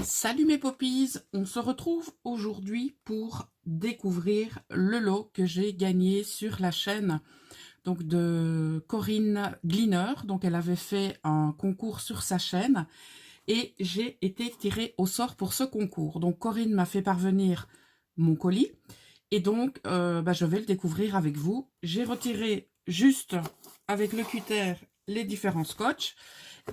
Salut mes poppies, on se retrouve aujourd'hui pour découvrir le lot que j'ai gagné sur la chaîne donc de Corinne Gleaner. Donc elle avait fait un concours sur sa chaîne et j'ai été tirée au sort pour ce concours. Donc Corinne m'a fait parvenir mon colis et donc je vais le découvrir avec vous. J'ai retiré juste avec le cutter les différents scotch.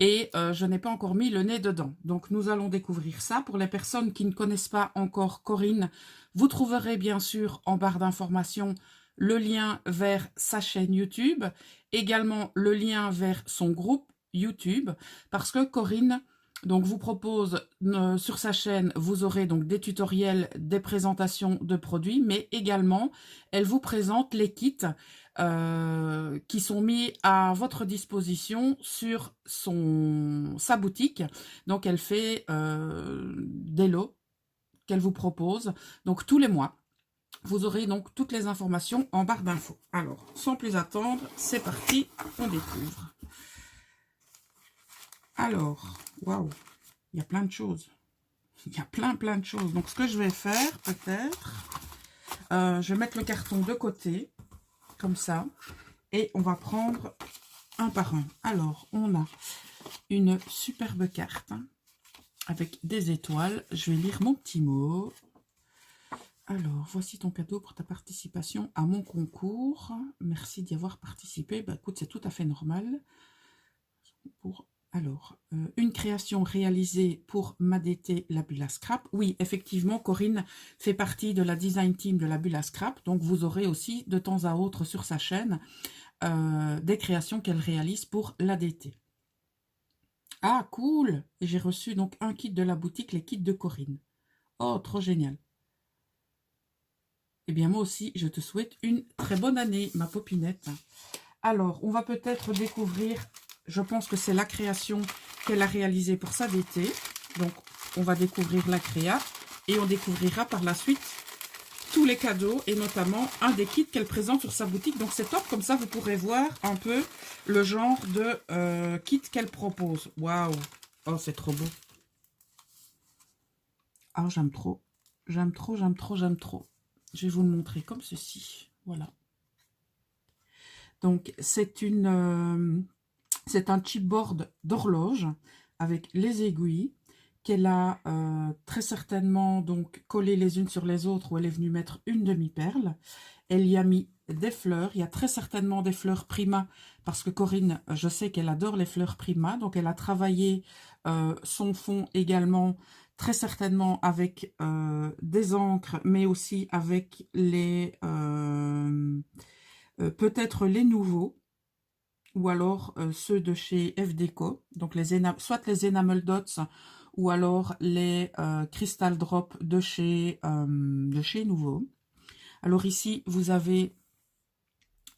Et je n'ai pas encore mis le nez dedans. Donc nous allons découvrir ça. Pour les personnes qui ne connaissent pas encore Corinne, vous trouverez bien sûr en barre d'informations le lien vers sa chaîne YouTube, également le lien vers son groupe YouTube, parce que Corinne donc vous propose sur sa chaîne, vous aurez donc des tutoriels, des présentations de produits, mais également elle vous présente les kits qui sont mis à votre disposition sur sa boutique. Donc elle fait des lots qu'elle vous propose donc tous les mois. Vous aurez donc toutes les informations en barre d'infos. Alors, sans plus attendre, c'est parti, on découvre. Alors, waouh, il y a plein de choses. Il y a plein de choses. Donc, ce que je vais faire, peut-être, je vais mettre le carton de côté, comme ça, et on va prendre un par un. Alors, on a une superbe carte avec des étoiles. Je vais lire mon petit mot. Alors, voici ton cadeau pour ta participation à mon concours. Merci d'y avoir participé. Bah, écoute, c'est tout à fait normal. Alors, une création réalisée pour m'ADT la bulle à scrap. Oui, effectivement, Corinne fait partie de la design team de la bulle à scrap. Donc, vous aurez aussi de temps à autre sur sa chaîne des créations qu'elle réalise pour l'ADT. Ah, cool! Et j'ai reçu donc un kit de la boutique, les kits de Corinne. Oh, trop génial! Eh bien, moi aussi, je te souhaite une très bonne année, ma popinette. Alors, on va peut-être découvrir, je pense que c'est la création qu'elle a réalisée pour sa d'été. Donc, on va découvrir la créa et on découvrira par la suite tous les cadeaux et notamment un des kits qu'elle présente sur sa boutique. Donc, c'est top, comme ça, vous pourrez voir un peu le genre de kit qu'elle propose. Waouh! Oh, c'est trop beau. Ah, j'aime trop. J'aime trop, j'aime trop, j'aime trop. Je vais vous le montrer comme ceci. Voilà. Donc, c'est un chipboard d'horloge avec les aiguilles qu'elle a très certainement donc collé les unes sur les autres où elle est venue mettre une demi-perle. Elle y a mis des fleurs. Il y a très certainement des fleurs Prima parce que Corinne, je sais qu'elle adore les fleurs Prima. Donc, elle a travaillé son fond également très certainement avec des encres, mais aussi avec les peut-être les nouveaux, ou alors ceux de chez FDeco, donc soit les Enamel Dots, ou alors les Crystal Drop de chez Nouveau. Alors ici, vous avez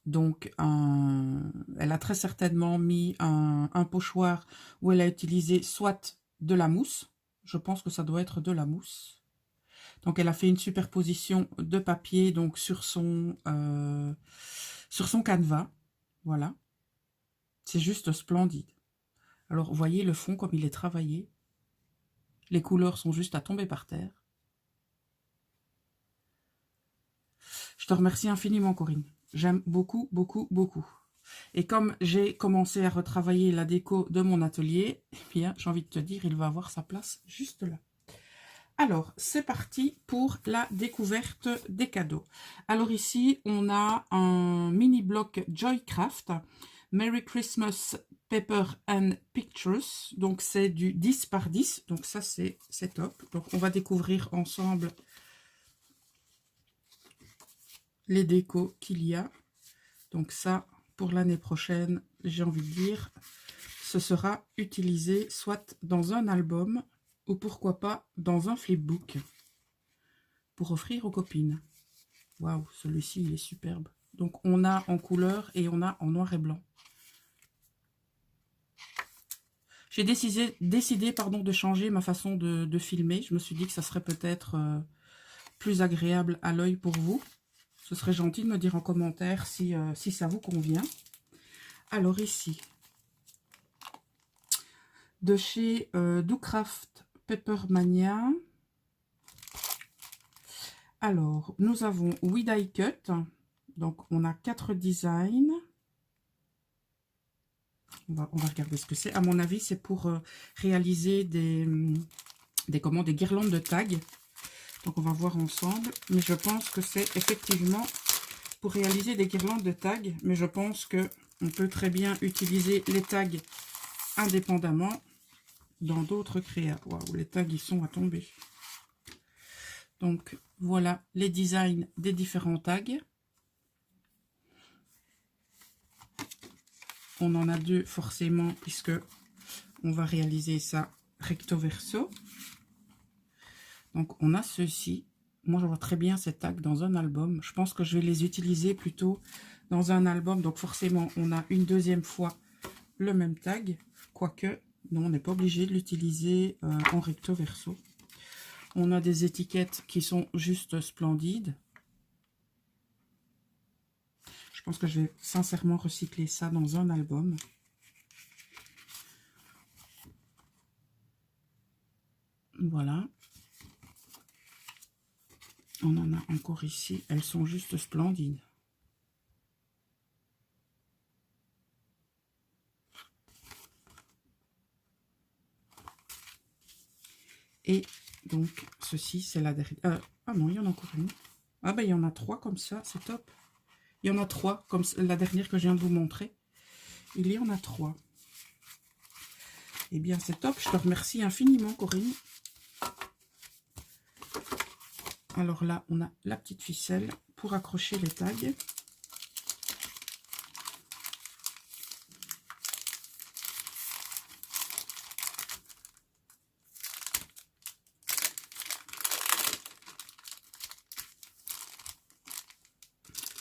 donc elle a très certainement mis un pochoir où elle a utilisé soit de la mousse. Je pense que ça doit être de la mousse. Donc, elle a fait une superposition de papier donc sur son canevas. Voilà. C'est juste splendide. Alors, vous voyez le fond comme il est travaillé. Les couleurs sont juste à tomber par terre. Je te remercie infiniment, Corinne. J'aime beaucoup, beaucoup, beaucoup. Et comme j'ai commencé à retravailler la déco de mon atelier, eh bien, j'ai envie de te dire, il va avoir sa place juste là. Alors, c'est parti pour la découverte des cadeaux. Alors ici, on a un mini bloc Joycraft, Merry Christmas Paper and Pictures. Donc, c'est du 10 par 10. Donc, ça, c'est top. Donc, on va découvrir ensemble les décos qu'il y a. Donc, ça, pour l'année prochaine, j'ai envie de dire, ce sera utilisé soit dans un album, ou pourquoi pas dans un flipbook pour offrir aux copines. Waouh, celui-ci, il est superbe. Donc, on a en couleur et on a en noir et blanc. J'ai décidé de changer ma façon de filmer. Je me suis dit que ça serait peut-être plus agréable à l'œil pour vous. Ce serait gentil de me dire en commentaire si ça vous convient. Alors ici, de chez DoCraft Peppermania. Alors, nous avons We Die Cut. Donc, on a 4 designs. On va regarder ce que c'est. À mon avis, c'est pour réaliser des guirlandes de tag. Donc, on va voir ensemble. Mais je pense que c'est effectivement pour réaliser des guirlandes de tag. Mais je pense qu'on peut très bien utiliser les tags indépendamment dans d'autres créas. Waouh, les tags, ils sont à tomber. Donc, voilà les designs des différents tags. On en a 2 forcément, puisque on va réaliser ça recto verso. Donc, on a ceux-ci. Moi, je vois très bien ces tags dans un album. Je pense que je vais les utiliser plutôt dans un album. Donc, forcément, on a une deuxième fois le même tag. Quoique, non, on n'est pas obligé de l'utiliser en recto verso. On a des étiquettes qui sont juste splendides. Je pense que je vais sincèrement recycler ça dans un album. Voilà. On en a encore ici. Elles sont juste splendides. Et donc, ceci, c'est la dernière. Ah non, il y en a encore une. Ah ben, il y en a 3 comme ça, c'est top. Il y en a 3, comme la dernière que je viens de vous montrer. Il y en a 3. Eh bien, c'est top. Je te remercie infiniment, Corinne. Alors là, on a la petite ficelle pour accrocher les tags.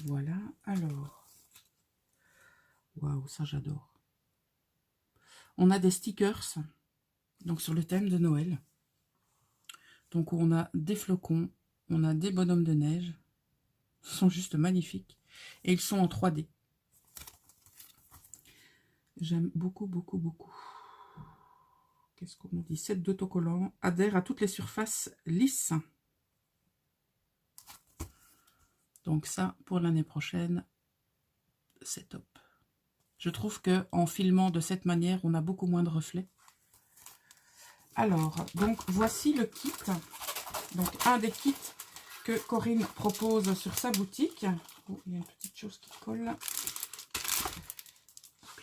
Voilà, alors. Waouh, ça j'adore. On a des stickers, donc sur le thème de Noël. Donc on a des flocons, on a des bonhommes de neige. Ils sont juste magnifiques. Et ils sont en 3D. J'aime beaucoup, beaucoup, beaucoup. Qu'est-ce qu'on dit? 7 d'autocollants. Adhère à toutes les surfaces lisses. Donc ça, pour l'année prochaine, c'est top. Je trouve qu'en filmant de cette manière, on a beaucoup moins de reflets. Alors, donc voici le kit. Donc un des kits que Corinne propose sur sa boutique. Oh, il y a une petite chose qui colle. Là.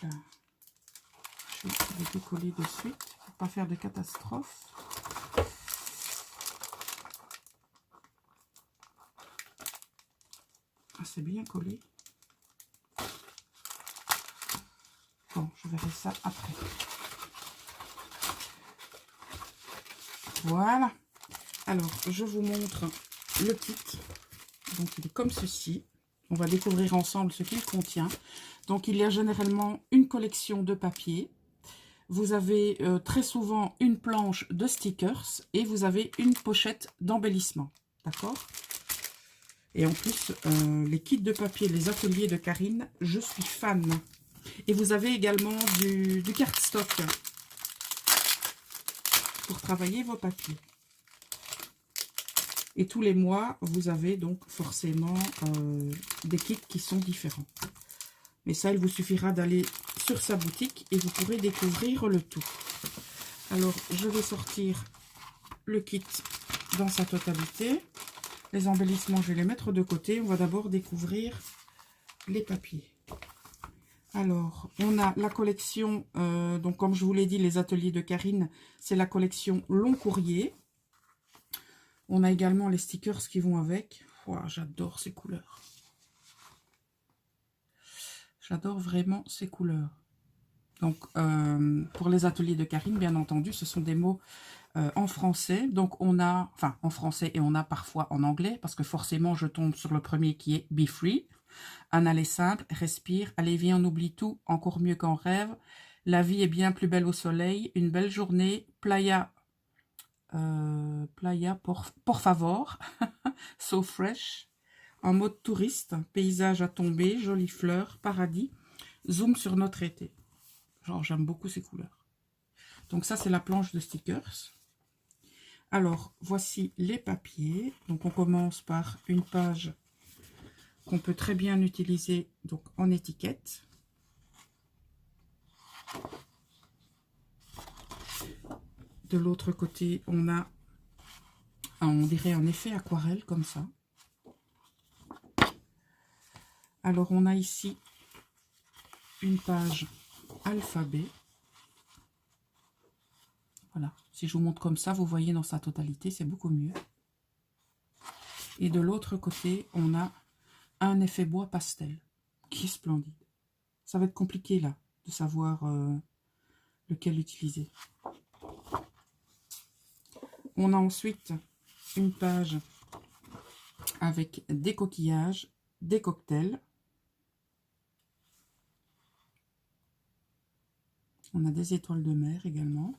Je vais décoller de suite pour ne pas faire de catastrophe. Ah, c'est bien collé. Bon, je verrai ça après. Voilà. Alors, je vous montre le kit. Donc, il est comme ceci. On va découvrir ensemble ce qu'il contient. Donc, il y a généralement une collection de papier. Vous avez très souvent une planche de stickers et vous avez une pochette d'embellissement. D'accord? Et en plus, les kits de papier, les ateliers de Karine, je suis fan. Et vous avez également du cardstock pour travailler vos papiers. Et tous les mois, vous avez donc forcément des kits qui sont différents. Mais ça, il vous suffira d'aller sur sa boutique et vous pourrez découvrir le tout. Alors, je vais sortir le kit dans sa totalité. Les embellissements, je vais les mettre de côté. On va d'abord découvrir les papiers. Alors, on a la collection, donc comme je vous l'ai dit, les ateliers de Karine, c'est la collection long courrier. On a également les stickers qui vont avec. Wow, j'adore ces couleurs. J'adore vraiment ces couleurs. Donc, pour les ateliers de Karine, bien entendu, ce sont des mots en français. Donc, on a, enfin, en français et on a parfois en anglais, parce que forcément, je tombe sur le premier qui est Be Free. Un aller simple, respire, allez viens, on oublie tout, encore mieux qu'en rêve. La vie est bien plus belle au soleil, une belle journée, playa por favor, so fresh, en mode touriste, paysage à tomber, jolies fleurs, paradis, zoom sur notre été. Genre, j'aime beaucoup ces couleurs. Donc ça, c'est la planche de stickers. Alors, voici les papiers. Donc, on commence par une page qu'on peut très bien utiliser donc en étiquette. De l'autre côté, on a, on dirait un effet aquarelle comme ça. Alors, on a ici une page alphabet. Voilà, si je vous montre comme ça, vous voyez dans sa totalité, c'est beaucoup mieux. Et de l'autre côté, on a un effet bois pastel, qui est splendide. Ça va être compliqué là, de savoir lequel utiliser. On a ensuite une page avec des coquillages, des cocktails. On a des étoiles de mer également.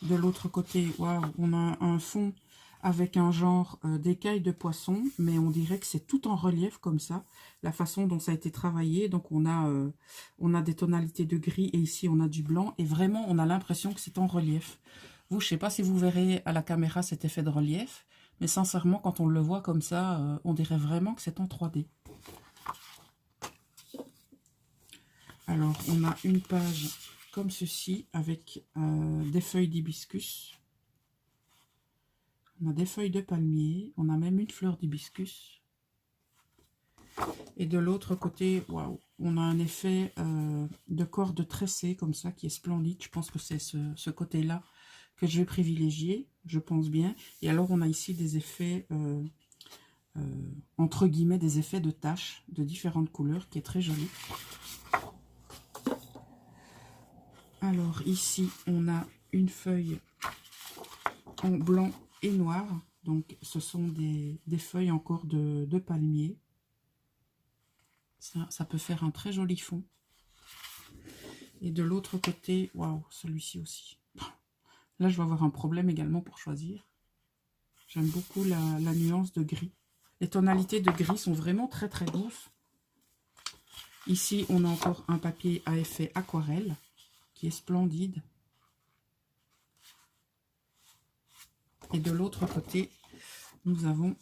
De l'autre côté, waouh, on a un fond avec un genre d'écailles de poisson, mais on dirait que c'est tout en relief comme ça, la façon dont ça a été travaillé. Donc on a des tonalités de gris et ici on a du blanc et vraiment on a l'impression que c'est en relief. Vous, je ne sais pas si vous verrez à la caméra cet effet de relief, mais sincèrement quand on le voit comme ça, on dirait vraiment que c'est en 3D. Alors on a une page comme ceci avec des feuilles d'hibiscus. On a des feuilles de palmier, on a même une fleur d'hibiscus. Et de l'autre côté, waouh, on a un effet de corde tressée comme ça qui est splendide. Je pense que c'est ce côté-là que je vais privilégier, je pense bien. Et alors on a ici des effets, entre guillemets, des effets de taches de différentes couleurs qui est très joli. Alors ici, on a une feuille en blanc et noir. Donc ce sont des feuilles encore de palmier. Ça peut faire un très joli fond. Et de l'autre côté, waouh, celui-ci aussi. Là, je vais avoir un problème également pour choisir. J'aime beaucoup la nuance de gris. Les tonalités de gris sont vraiment très très douces. Ici, on a encore un papier à effet aquarelle qui est splendide. Et de l'autre côté, nous avons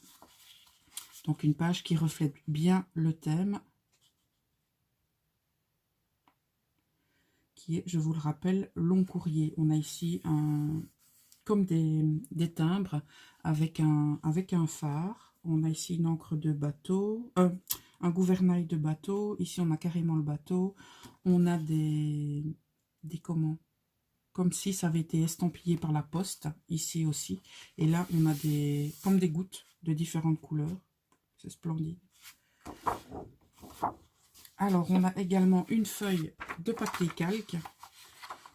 donc une page qui reflète bien le thème, qui est, je vous le rappelle, long courrier. On a ici comme des timbres avec un phare. On a ici une encre de bateau, un gouvernail de bateau. Ici, on a carrément le bateau. On a des comment, comme si ça avait été estampillé par la poste, ici aussi. Et là, on a comme des gouttes de différentes couleurs. C'est splendide. Alors, on a également une feuille de papier calque.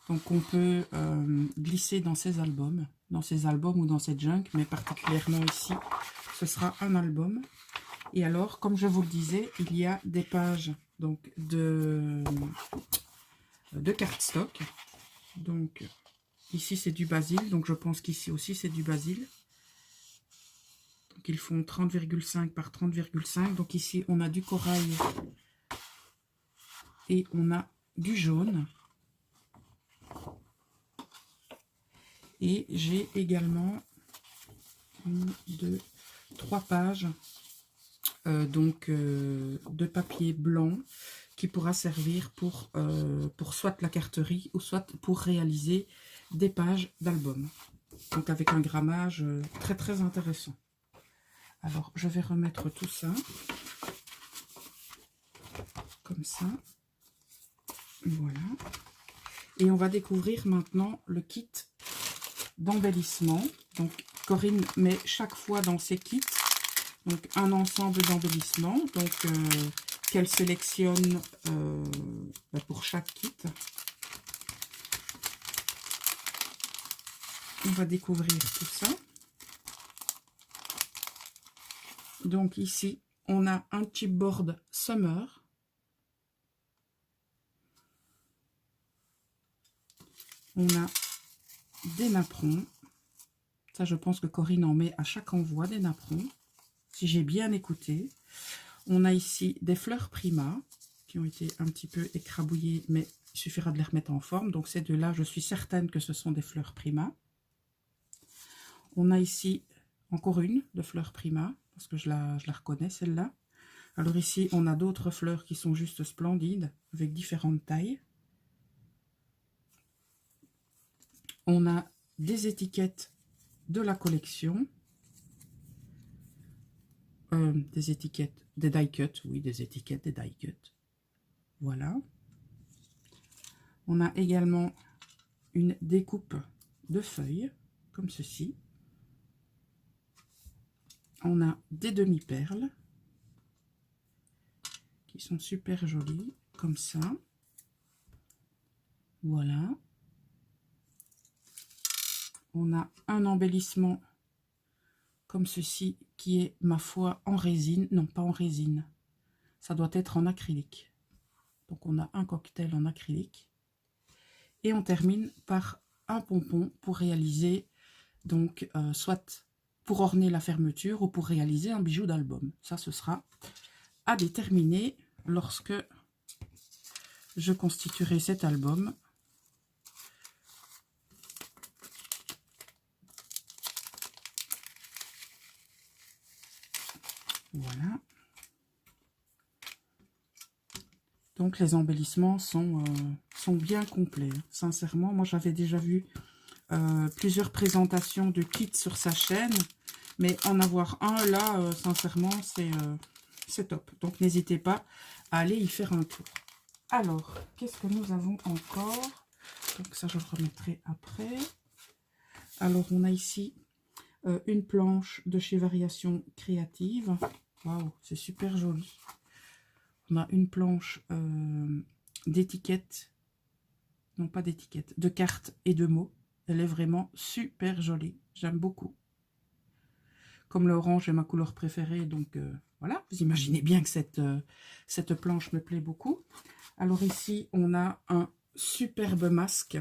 Donc, on peut glisser dans ces albums ou dans ces junk, mais particulièrement ici, ce sera un album. Et alors, comme je vous le disais, il y a des pages donc de cardstock. Donc, ici, c'est du basil. Donc, je pense qu'ici aussi, c'est du basil. Donc, ils font 30,5 par 30,5. Donc, ici, on a du corail et on a du jaune. Et j'ai également 1, 2, 3 pages de papier blanc qui pourra servir pour soit la carterie ou soit pour réaliser des pages d'album. Donc avec un grammage très très intéressant. Alors je vais remettre tout ça comme ça. Voilà. Et on va découvrir maintenant le kit d'embellissement. Donc Corinne met chaque fois dans ses kits donc un ensemble d'embellissement qu'elle sélectionne pour chaque kit. On va découvrir tout ça. Donc ici on a un chipboard summer. On a des napperons. Ça, je pense que Corinne en met à chaque envoi des napperons, si j'ai bien écouté. On a ici des fleurs Prima, qui ont été un petit peu écrabouillées, mais il suffira de les remettre en forme. Donc ces deux-là, je suis certaine que ce sont des fleurs Prima. On a ici encore une de fleur Prima, parce que je la reconnais celle-là. Alors ici, on a d'autres fleurs qui sont juste splendides, avec différentes tailles. On a des étiquettes de la collection. Des étiquettes, des die cut, oui, des étiquettes, des die cut. Voilà. On a également une découpe de feuilles, comme ceci. On a des demi-perles, qui sont super jolies, comme ça. Voilà. On a un embellissement comme ceci, qui est, ma foi, en résine. Non, pas en résine. Ça doit être en acrylique. Donc, on a un cocktail en acrylique. Et on termine par un pompon pour réaliser, donc, soit pour orner la fermeture ou pour réaliser un bijou d'album. Ça, ce sera à déterminer lorsque je constituerai cet album. Voilà. Donc les embellissements sont bien complets. Sincèrement, moi j'avais déjà vu plusieurs présentations de kits sur sa chaîne. Mais en avoir un là, sincèrement, c'est top. Donc n'hésitez pas à aller y faire un tour. Alors, qu'est-ce que nous avons encore? Donc ça, je le remettrai après. Alors, on a ici une planche de chez Variations Créatives. Waouh, c'est super joli. On a une planche d'étiquettes, non pas d'étiquettes, de cartes et de mots. Elle est vraiment super jolie. J'aime beaucoup. Comme l'orange est ma couleur préférée, donc voilà. Vous imaginez bien que cette planche me plaît beaucoup. Alors ici, on a un superbe masque.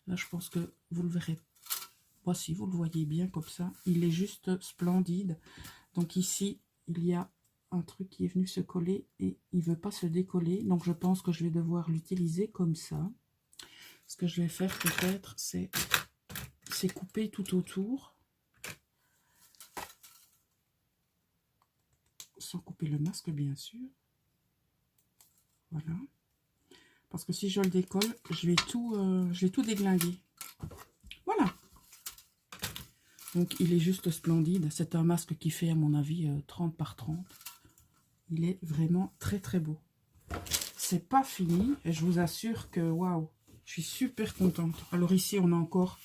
Là, je pense que vous le verrez. Voici, vous le voyez bien comme ça. Il est juste splendide. Donc ici, il y a un truc qui est venu se coller et il ne veut pas se décoller. Donc je pense que je vais devoir l'utiliser comme ça. Ce que je vais faire peut-être, c'est couper tout autour. Sans couper le masque, bien sûr. Voilà. Parce que si je le décolle, je vais tout déglinguer. Voilà. Donc, il est juste splendide. C'est un masque qui fait, à mon avis, 30 par 30. Il est vraiment très, très beau. C'est pas fini. Et je vous assure que, waouh, je suis super contente. Alors ici, on a encore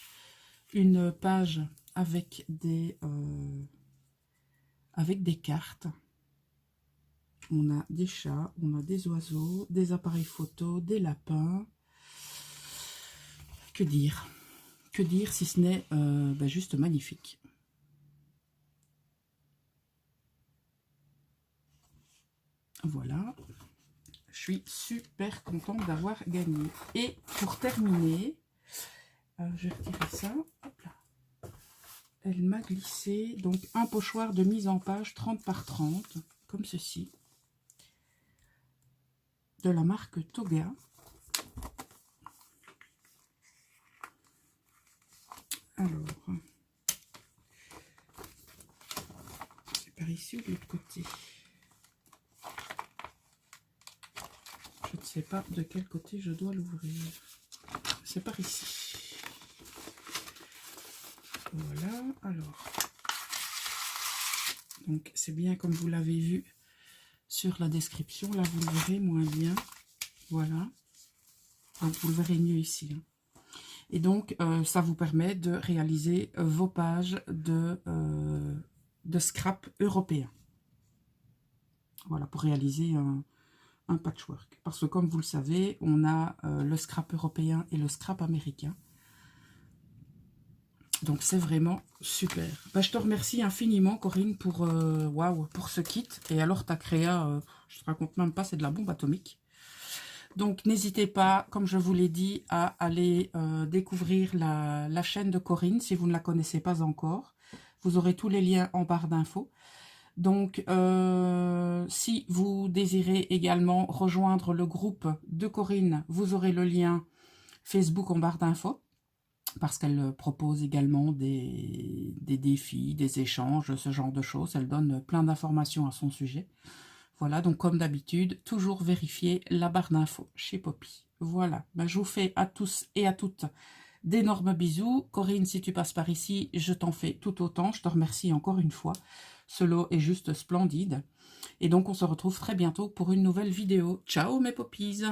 une page avec des cartes. On a des chats, on a des oiseaux, des appareils photo, des lapins. Que dire? Que dire si ce n'est juste magnifique. Voilà. Je suis super contente d'avoir gagné. Et pour terminer, je vais retirer ça. Hop là. Elle m'a glissé donc un pochoir de mise en page 30 par 30, comme ceci. De la marque Toga. Alors, c'est par ici ou de l'autre côté? Je ne sais pas de quel côté je dois l'ouvrir. C'est par ici. Voilà, alors. Donc, c'est bien comme vous l'avez vu sur la description. Là, vous le verrez moins bien. Voilà. Donc, vous le verrez mieux ici. Et donc, ça vous permet de réaliser vos pages de scrap européen. Voilà, pour réaliser un patchwork. Parce que comme vous le savez, on a le scrap européen et le scrap américain. Donc, c'est vraiment super. Bah, je te remercie infiniment, Corinne, pour, pour ce kit. Et alors, ta créa, je ne te raconte même pas, c'est de la bombe atomique. Donc, n'hésitez pas, comme je vous l'ai dit, à aller découvrir la chaîne de Corinne, si vous ne la connaissez pas encore. Vous aurez tous les liens en barre d'infos. Donc, si vous désirez également rejoindre le groupe de Corinne, vous aurez le lien Facebook en barre d'infos. parce qu'elle propose également des défis, des échanges, ce genre de choses. Elle donne plein d'informations à son sujet. Voilà, donc comme d'habitude, toujours vérifier la barre d'infos chez Poppy. Voilà, ben, je vous fais à tous et à toutes d'énormes bisous. Corinne, si tu passes par ici, je t'en fais tout autant. Je te remercie encore une fois. Ce lot est juste splendide. Et donc, on se retrouve très bientôt pour une nouvelle vidéo. Ciao mes poppies!